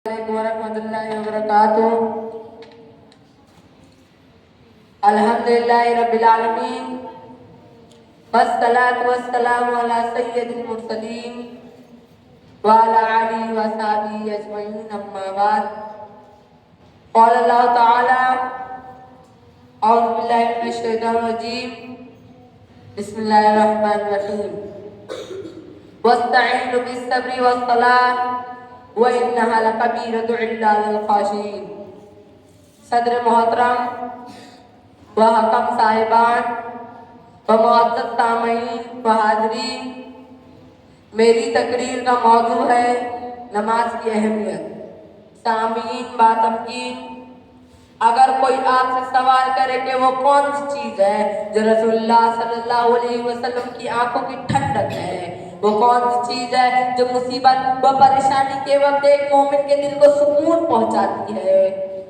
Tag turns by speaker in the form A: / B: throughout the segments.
A: Assalamualaikum warahmatullahi wabarakatuh. Alhamdulillahi rabbil alamin. Wassalatu wassalamu ala sayyidil mursalin wa ala alihi wa sahbihi ajma'in, amma ba'd. Qala Allah ta'ala a'udzu billahi minash shaitanir rajim. Bismillahir rahmanir rahim. Wasta'inu bis sabri was salah وَإِنَّهَا لَكَبِيرَةٌ إِلَّا لِلْخَاشِعِينَ. صدر محترم و حکم صاحبان و معزز سامعین و حاضرین، میری تقریر کا موضوع ہے نماز کی اہمیت. سامعین باتمکین، اگر کوئی آپ سے سوال کرے کہ وہ کون سی چیز ہے جو رسول اللہ صلی اللہ علیہ وسلم کی آنکھوں کی ٹھنڈک ہے، وہ کون سی چیز ہے جو مصیبت و پریشانی کے وقت ایک مومن کے دل کو سکون پہنچاتی ہے،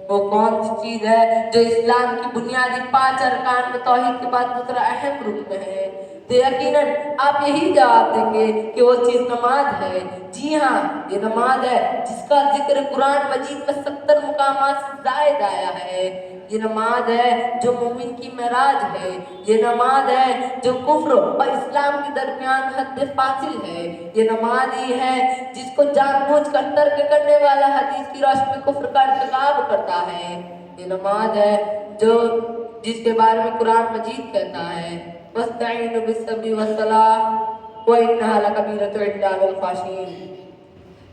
A: وہ کون سی چیز ہے جو اسلام کی بنیادی 5 ارکان میں توحید کے بعد دوسرا اہم رکن ہے، تو یقیناً آپ یہی جواب دیں گے کہ وہ چیز نماز ہے. جی ہاں، یہ نماز ہے جس کا ذکر قرآن مجید میں 70 مقامات سے زائد آیا ہے. یہ نماز ہے جو مومن کی معراج ہے. یہ نماز ہے جو کفر اور اسلام کے درمیان حد فاصل ہے. یہ نماز ہی ہے جس کو جان بوجھ کر ترک کرنے والا حدیث کی روشنی میں کفر کا ارتکاب کرتا ہے. یہ نماز ہے جس کے بارے میں قرآن مجید کہتا ہے وَاسْتَعِينُوا بِالصَّبْرِ وَالصَّلَاةِ وَإِنَّهَا لَكَبِيرَةٌ إِلَّا لِلْخَاشِعِينَ.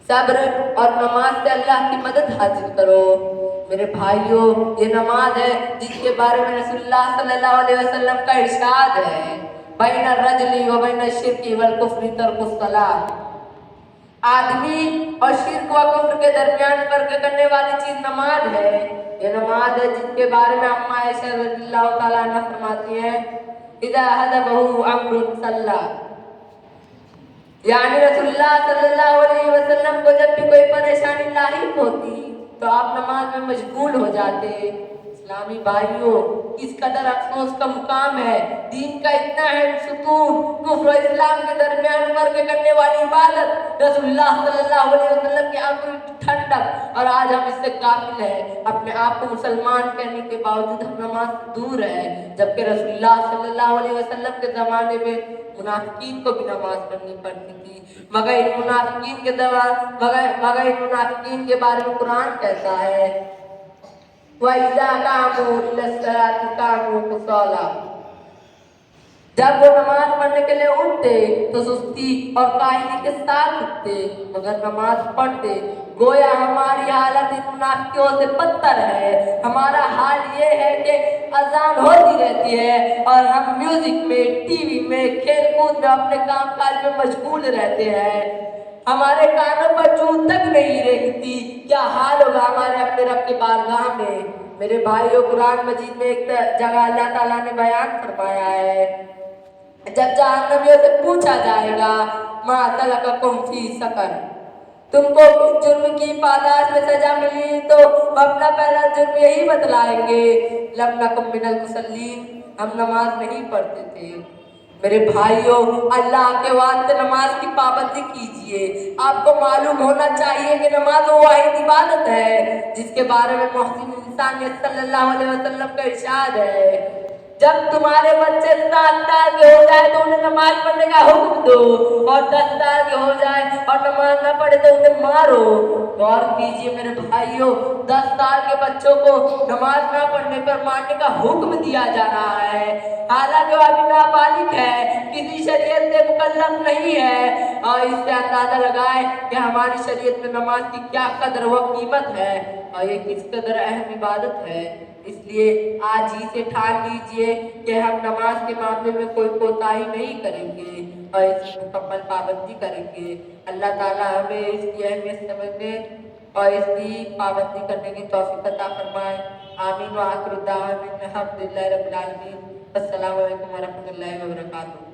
A: صبر اور نماز سے اللہ کی مدد حاصل کرو. میرے بھائیوں، یہ نماز ہے جس کے بارے میں رسول اللہ صلی اللہ علیہ وسلم کا ارشاد ہے بین الرجل و بین الشرک والکفر ترک الصلاۃ. آدمی اور شرک و کفر کے درمیان فرق کرنے والی چیز نماز ہے. یہ نماز ہے جس کے بارے میں اما عائشہ رضی اللہ تعالیٰ عنہ فرماتی ہیں اذا حضبہ امر صلی، یعنی رسول اللہ صلی اللہ علیہ وسلم کو جب بھی کوئی پریشانی لاحق ہوتی تو آپ نماز میں مشغول ہو جاتے. اسلامی بھائیوں، اس قدر افسوس کا مقام ہے دین کا اتنا اہم ستون، کفر و اسلام کے درمیان فرق کرنے والی عبادت رسول اللہ صلی اللہ علیہ وسلم کی آنکھوں کی ٹھنڈک، اور آج ہم اس سے غافل ہیں. اپنے آپ کو مسلمان کہنے کے باوجود ہم نماز سے دور ہیں، جبکہ رسول اللہ صلی اللہ علیہ وسلم کے زمانے میں منافقین کو بھی نماز پڑھنی پڑتی تھی. مگر ان منافقین کے بارے میں قرآن کہتا ہے وَإِذَا قَامُوا إِلَى الصَّلَاةِ قَامُوا كُسَالَىٰ. جب وہ نماز پڑھنے کے لیے اٹھتے تو سستی اور کاہلی کے ساتھ اٹھتے، مگر نماز پڑھتے. گویا ہماری حالت ان منافقوں سے بدتر ہے. ہمارا حال یہ ہے کہ اذان ہوتی رہتی ہے اور ہم میوزک میں، ٹی وی میں، کھیل کود میں، اپنے کام کاج میں مشغول رہتے ہیں. ہمارے کانوں پر چون تک نہیں رہتی. کیا حال ہوگا ہمارے اپنے رب کے بارگاہ میں. میرے بھائیوں، قرآن مجید میں ایک جگہ اللہ تعالیٰ نے بیان فرمایا ہے جب جہنمیوں سے پوچھا جائے گا ما سلککم فی سقر، تم کو کس جرم کی پاداش میں سزا ملی، تو وہ اپنا پہلا جرم یہی بتلائیں گے لم نکن من المصلین، ہم نماز نہیں پڑھتے تھے. میرے بھائیوں، اللہ کے واسطے نماز کی پابندی کیجئے. آپ کو معلوم ہونا چاہیے کہ نماز وہ واحد عبادت ہے جس کے بارے میں محسن انسانیت صلی اللہ علیہ وسلم کا ارشاد ہے جب تمہارے بچے 7 سال کے ہو جائے تو انہیں نماز پڑھنے کا حکم دو، اور 10 سال کے ہو جائے اور نماز نہ پڑھے تو انہیں مارو. غور کیجئے میرے بھائیوں، 10 سال کے بچوں کو نماز نہ پڑھنے پر مارنے کا حکم دیا جا رہا ہے، حالانکہ وہ ابھی نابالغ ہے، کسی شریعت سے مکلف نہیں ہے. اور اس سے اندازہ لگائے کہ ہماری شریعت میں نماز کی کیا قدر و قیمت ہے اور یہ کس قدر اہم عبادت ہے. اس لیے آج ہی سے ٹھان لیجئے کہ ہم نماز کے معاملے میں کوئی کوتاہی نہیں کریں گے اور اس کی مکمل پابندی کریں گے. اللہ تعالیٰ ہمیں اس کی اہمیت سمجھنے اور اس کی پابندی کرنے کی توفیق عطا فرمائے. آمین و آخر دعوانا الحمدللہ رب العالمین. السلام علیکم ورحمۃ اللہ وبرکاتہ.